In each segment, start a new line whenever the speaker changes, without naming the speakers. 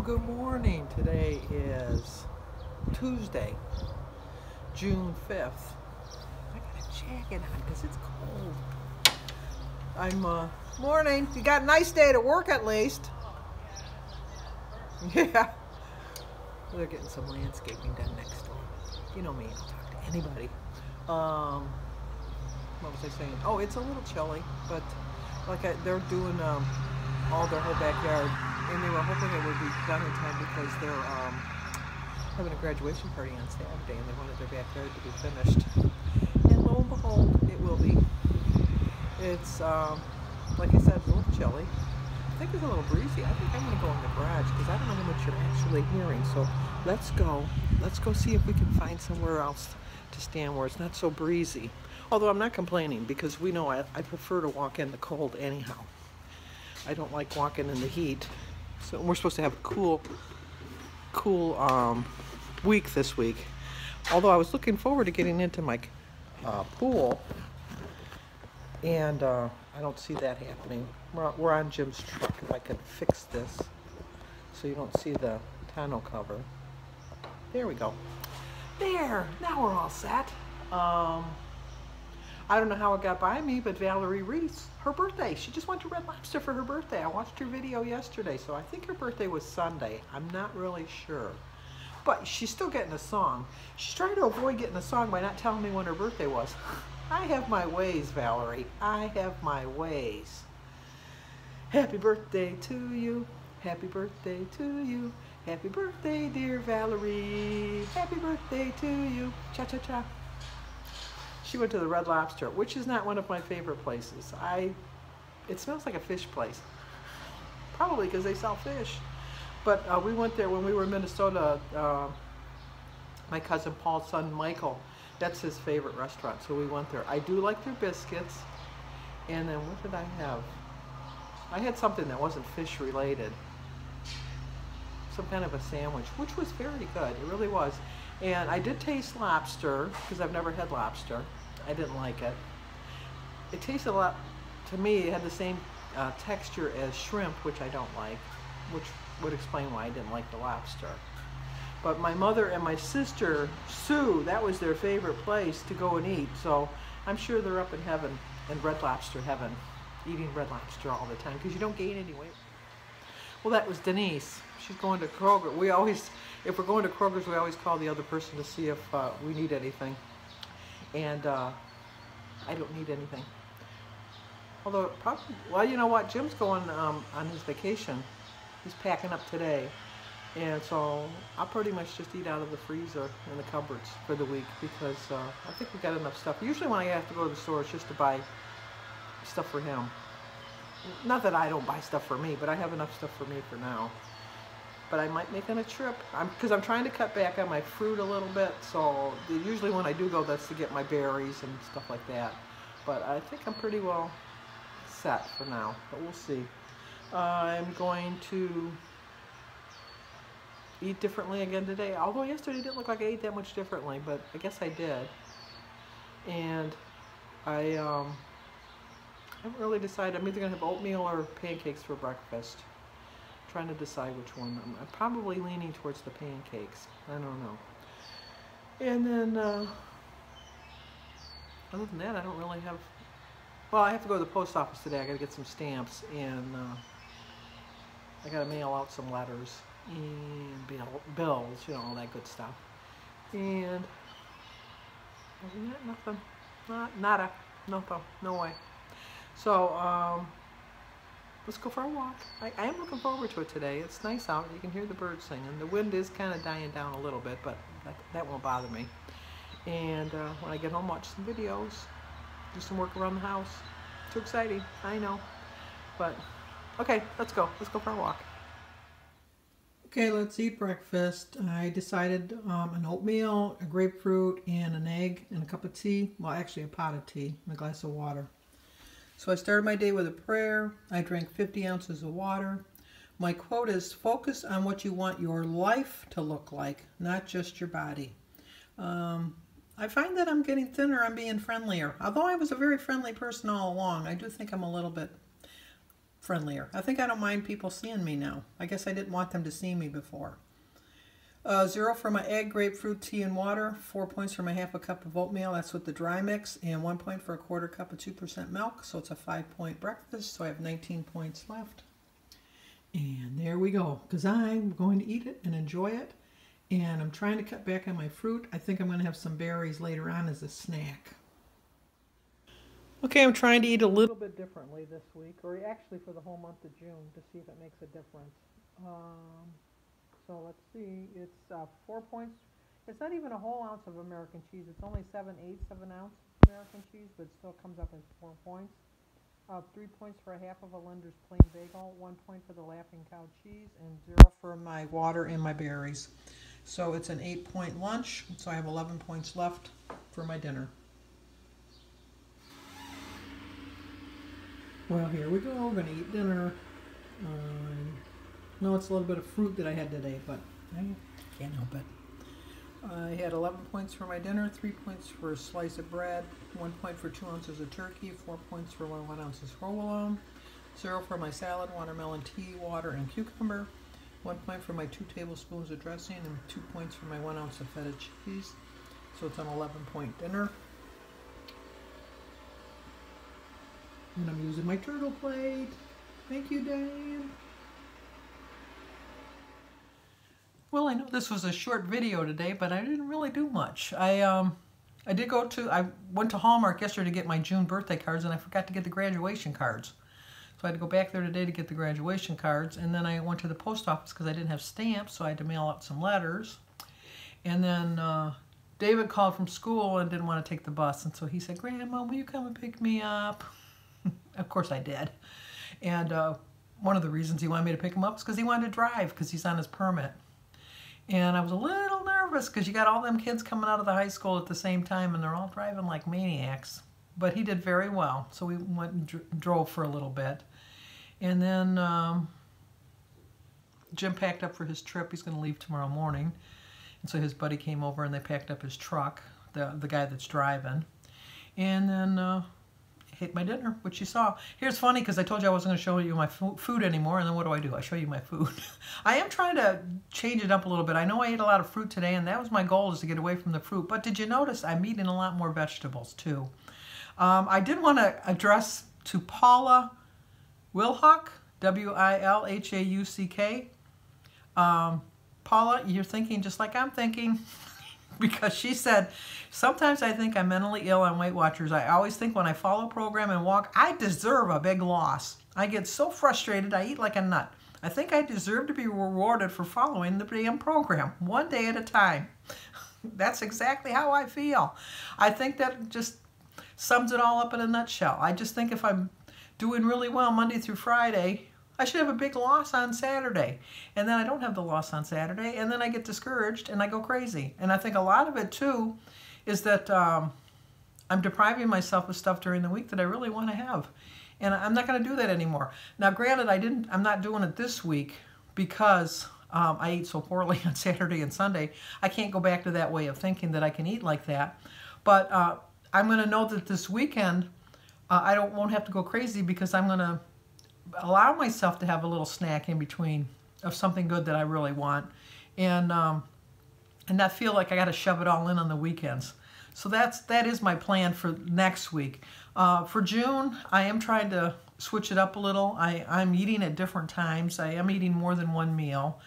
Good morning. Today is Tuesday, June 5th. I got a jacket on because it's cold. Morning. You got a nice day to work at least. Yeah. They're getting some landscaping done next door. You know me, I'll talk to anybody. What was I saying? Oh, it's a little chilly, but they're doing all their whole backyard, and they were hoping it would be done in time because they're having a graduation party on Saturday, and they wanted their backyard to be finished. And lo and behold, it will be. It's like I said, a little chilly. I think it's a little breezy. I think I'm going to go in the garage because I don't know how much you're actually hearing. So let's go. Let's go see if we can find somewhere else to stand where it's not so breezy. Although I'm not complaining because we know I prefer to walk in the cold anyhow. I don't like walking in the heat. So we're supposed to have a cool week this week. Although I was looking forward to getting into my pool, and I don't see that happening. We're on Jim's truck. If I could fix this so you don't see the tonneau cover. There we go. There, now we're all set. I don't know how it got by me, but Valerie Reese, her birthday, she just went to Red Lobster for her birthday. I watched her video yesterday, so I think her birthday was Sunday. I'm not really sure. But she's still getting a song. She's trying to avoid getting a song by not telling me when her birthday was. I have my ways, Valerie. I have my ways. Happy birthday to you. Happy birthday to you. Happy birthday, dear Valerie. Happy birthday to you. Cha-cha-cha. She went to the Red Lobster, which is not one of my favorite places. It smells like a fish place. Probably because they sell fish. But we went there when we were in Minnesota. My cousin Paul's son, Michael, that's his favorite restaurant, so we went there. I do like their biscuits. And then what did I have? I had something that wasn't fish related. Some kind of a sandwich, which was very good. It really was. And I did taste lobster, because I've never had lobster. I didn't like it. It tasted a lot, to me, it had the same texture as shrimp, which I don't like, which would explain why I didn't like the lobster. But my mother and my sister, Sue, that was their favorite place to go and eat. So I'm sure they're up in heaven, in Red Lobster heaven, eating Red Lobster all the time, because you don't gain any weight. Well, that was Denise. She's going to Kroger. If we're going to Kroger's, we always call the other person to see if we need anything. And I don't need anything. Although, probably, well, you know what? Jim's going on his vacation. He's packing up today. And so I'll pretty much just eat out of the freezer and the cupboards for the week because I think we got enough stuff. Usually when I have to go to the store, it's just to buy stuff for him. Not that I don't buy stuff for me, but I have enough stuff for me for now. But I might make on a trip because I'm trying to cut back on my fruit a little bit. So usually when I do go, that's to get my berries and stuff like that. But I think I'm pretty well set for now, but we'll see. I'm going to eat differently again today. Although yesterday didn't look like I ate that much differently, but I guess I did. And I haven't really decided. I'm either going to have oatmeal or pancakes for breakfast. I'm trying to decide which one. I'm probably leaning towards the pancakes. I don't know. And then, other than that, I don't really have... Well, I have to go to the post office today. I got to get some stamps, and I got to mail out some letters and bills, you know, all that good stuff. And other than that, nothing. Nada. Nothing. No way. So, let's go for a walk. I am looking forward to it today. It's nice out. You can hear the birds singing. The wind is kind of dying down a little bit, but that won't bother me. And when I get home, watch some videos, do some work around the house. Too exciting, I know. But, okay, let's go. Let's go for a walk. Okay, let's eat breakfast. I decided an oatmeal, a grapefruit, and an egg, and a cup of tea. Well, actually a pot of tea and a glass of water. So I started my day with a prayer. I drank 50 ounces of water. My quote is, focus on what you want your life to look like, not just your body. I find that I'm getting thinner. I'm being friendlier. Although I was a very friendly person all along, I do think I'm a little bit friendlier. I think I don't mind people seeing me now. I guess I didn't want them to see me before. 0 for my egg, grapefruit, tea, and water. 4 points for my half a cup of oatmeal. That's with the dry mix. And 1 point for a quarter cup of 2% milk. So it's a 5-point breakfast. So I have 19 points left. And there we go. Because I'm going to eat it and enjoy it. And I'm trying to cut back on my fruit. I think I'm going to have some berries later on as a snack. Okay, I'm trying to eat a little bit differently this week. Or actually for the whole month of June to see if it makes a difference. So let's see, it's 4 points. It's not even a whole ounce of American cheese. It's only 7/8 of an ounce American cheese, but it still comes up as 4 points. 3 points for a half of a Lender's plain bagel, 1 point for the Laughing Cow cheese, and 0 for my water and my berries. So it's an 8-point lunch, so I have 11 points left for my dinner. Well, here we go. We're going to eat dinner. No, it's a little bit of fruit that I had today, but I can't help it. I had 11 points for my dinner, 3 points for a slice of bread, 1 point for 2 ounces of turkey, 4 points for 1 ounce of provolone, 0 for my salad, watermelon, tea, water, and cucumber, 1 point for my 2 tablespoons of dressing, and 2 points for my 1 ounce of feta cheese. So it's an 11-point dinner. And I'm using my turtle plate. Thank you, Dan. Well, I know this was a short video today, but I didn't really do much. I went to Hallmark yesterday to get my June birthday cards, and I forgot to get the graduation cards. So I had to go back there today to get the graduation cards, and then I went to the post office because I didn't have stamps, so I had to mail out some letters. And then David called from school and didn't want to take the bus, and so he said, "Grandma, will you come and pick me up?" Of course I did. And one of the reasons he wanted me to pick him up is because he wanted to drive because he's on his permit. And I was a little nervous because you got all them kids coming out of the high school at the same time and they're all driving like maniacs. But he did very well. So we went and drove for a little bit. And then Jim packed up for his trip. He's going to leave tomorrow morning. And so his buddy came over and they packed up his truck, the guy that's driving. And then ate my dinner, which you saw. Here's funny because I told you I wasn't going to show you my food anymore, and then what do? I show you my food. I am trying to change it up a little bit. I know I ate a lot of fruit today, and that was my goal, is to get away from the fruit. But did you notice I'm eating a lot more vegetables too? I did want to address to Paula Wilhuck, W-I-L-H-A-U-C-K. Paula, you're thinking just like I'm thinking. Because she said, sometimes I think I'm mentally ill on Weight Watchers. I always think when I follow a program and walk, I deserve a big loss. I get so frustrated, I eat like a nut. I think I deserve to be rewarded for following the damn program, one day at a time. That's exactly how I feel. I think that just sums it all up in a nutshell. I just think if I'm doing really well Monday through Friday, I should have a big loss on Saturday. And then I don't have the loss on Saturday, and then I get discouraged and I go crazy. And I think a lot of it too is that I'm depriving myself of stuff during the week that I really want to have. And I'm not going to do that anymore. Now granted, I'm not doing it this week because I ate so poorly on Saturday and Sunday. I can't go back to that way of thinking that I can eat like that. But I'm going to know that this weekend I won't have to go crazy because I'm going to allow myself to have a little snack in between of something good that I really want, and not feel like I got to shove it all in on the weekends. So that is my plan for next week. For June, I am trying to switch it up a little. I'm eating at different times. I am eating more than one meal.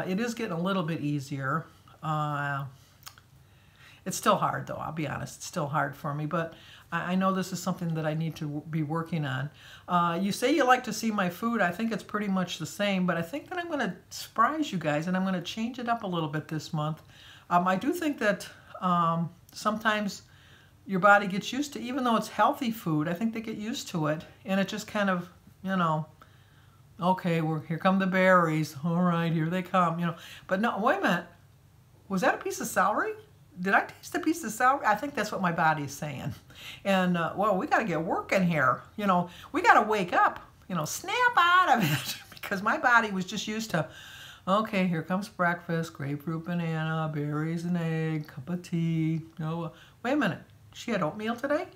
It is getting a little bit easier. It's still hard, though, I'll be honest. It's still hard for me, but I know this is something that I need to be working on. You say you like to see my food. I think it's pretty much the same, but I think that I'm going to surprise you guys, and I'm going to change it up a little bit this month. I do think that sometimes your body gets used to, even though it's healthy food, I think they get used to it, and it just kind of, you know, okay, here come the berries. All right, here they come, you know. But no, wait a minute. Was that a piece of celery? Did I taste a piece of celery? I think that's what my body's saying. And, well, we got to get working here. You know, we got to wake up, you know, snap out of it. Because my body was just used to, okay, here comes breakfast, grapefruit, banana, berries, and egg, cup of tea. Oh, wait a minute. She had oatmeal today?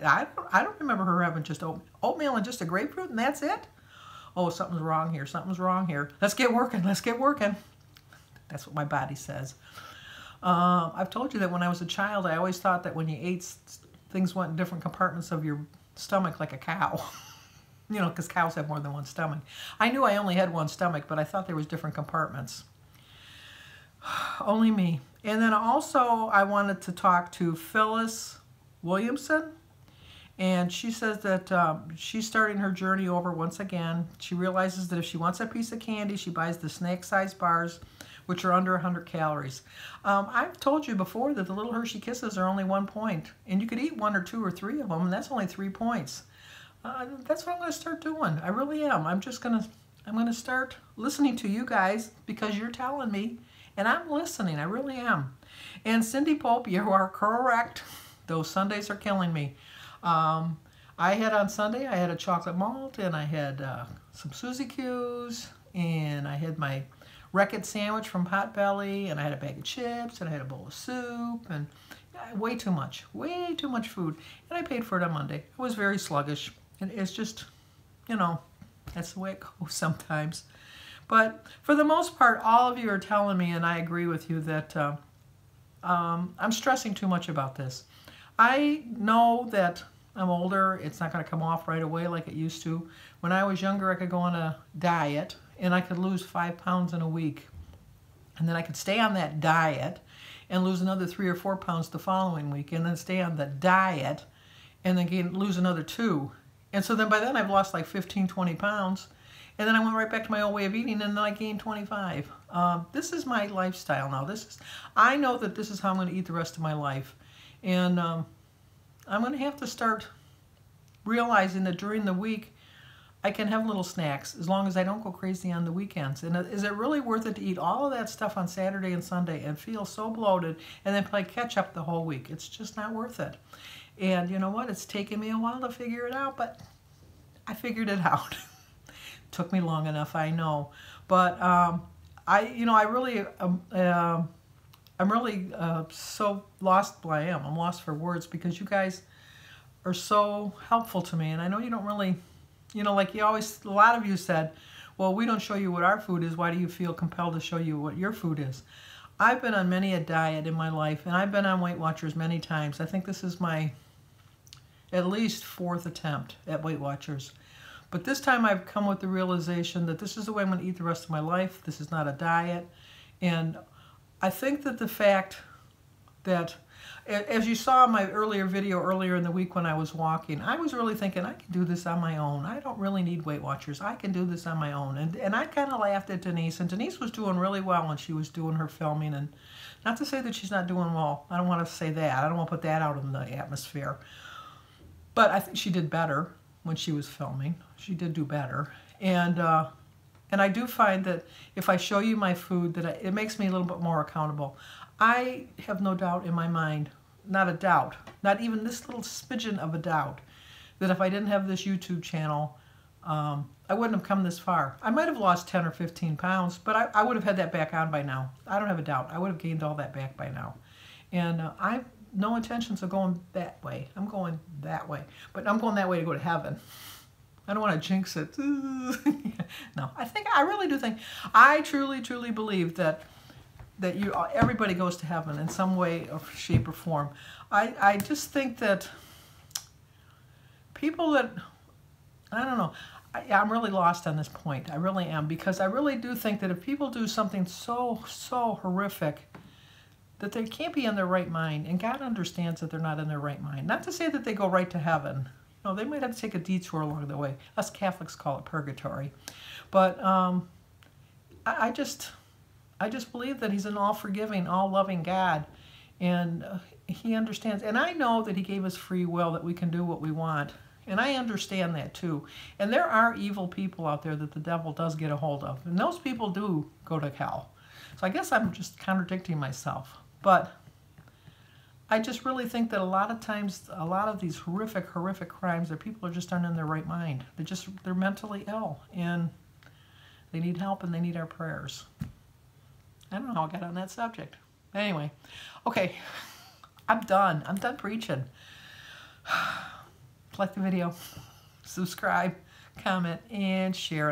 I don't remember her having just oatmeal and just a grapefruit, and that's it? oh, something's wrong here, something's wrong here. Let's get working, let's get working. That's what my body says. I've told you that when I was a child, I always thought that when you ate, things went in different compartments of your stomach like a cow. You know, because cows have more than one stomach. I knew I only had one stomach, but I thought there was different compartments. Only me. And then also I wanted to talk to Phyllis Williamson. And she says that she's starting her journey over once again. She realizes that if she wants a piece of candy, she buys the snack-sized bars, which are under 100 calories. I've told you before that the Little Hershey Kisses are only 1 point. And you could eat 1 or 2 or 3 of them, and that's only 3 points. That's what I'm going to start doing. I really am. I'm going to start listening to you guys because you're telling me, and I'm listening. I really am. And Cindy Pope, you are correct. Those Sundays are killing me. I had on Sunday, I had a chocolate malt, and I had some Suzy Q's, and I had my Wreck-It sandwich from Potbelly, and I had a bag of chips, and I had a bowl of soup, and way too much food. And I paid for it on Monday. I was very sluggish, and it's just, you know, that's the way it goes sometimes. But for the most part, all of you are telling me, and I agree with you, that I'm stressing too much about this. I know that I'm older. It's not going to come off right away like it used to. When I was younger, I could go on a diet, and I could lose 5 pounds in a week. And then I could stay on that diet and lose another 3 or 4 pounds the following week, and then stay on the diet and then lose another 2. And so then by then I've lost like 15, 20 pounds. And then I went right back to my old way of eating, and then I gained 25. This is my lifestyle now. I know that this is how I'm going to eat the rest of my life. And I'm going to have to start realizing that during the week, I can have little snacks as long as I don't go crazy on the weekends. And is it really worth it to eat all of that stuff on Saturday and Sunday and feel so bloated and then play catch up the whole week? It's just not worth it. And you know what? It's taken me a while to figure it out, but I figured it out. Took me long enough, I know. But I'm really so lost. Well, I am. I'm lost for words because you guys are so helpful to me, and I know you don't really, you know, like a lot of you said, well, we don't show you what our food is. Why do you feel compelled to show you what your food is? I've been on many a diet in my life, and I've been on Weight Watchers many times. I think this is my at least 4th attempt at Weight Watchers. But this time I've come with the realization that this is the way I'm going to eat the rest of my life. This is not a diet. And I think that the fact that, as you saw in my earlier video earlier in the week when I was walking, I was really thinking I can do this on my own. I don't really need Weight Watchers. I can do this on my own. And I kind of laughed at Denise. And Denise was doing really well when she was doing her filming. And not to say that she's not doing well. I don't want to say that. I don't want to put that out in the atmosphere. But I think she did better when she was filming. She did do better. And I do find that if I show you my food, that it makes me a little bit more accountable. I have no doubt in my mind, not a doubt, not even this little smidgen of a doubt, that if I didn't have this YouTube channel, I wouldn't have come this far. I might have lost 10 or 15 pounds, but I would have had that back on by now. I don't have a doubt. I would have gained all that back by now. And I have no intentions of going that way. I'm going that way. But I'm going that way to go to heaven. I don't want to jinx it. No, I really do think, I truly, truly believe that everybody goes to heaven in some way or shape or form. I just think that people that, I don't know, I'm really lost on this point. I really am, because I really do think that if people do something so horrific, that they can't be in their right mind, and God understands that they're not in their right mind. Not to say that they go right to heaven. You know, they might have to take a detour along the way. Us Catholics call it purgatory. But I just believe that He's an all-forgiving, all-loving God, and He understands. And I know that He gave us free will, that we can do what we want. And I understand that too. And there are evil people out there that the devil does get a hold of. And those people do go to hell. So I guess I'm just contradicting myself. But I just really think that a lot of times, a lot of these horrific crimes, that people just aren't in their right mind. They're mentally ill, and they need help, and they need our prayers. I don't know how I got on that subject. Anyway, okay, I'm done. I'm done preaching. Like the video, subscribe, comment, and share.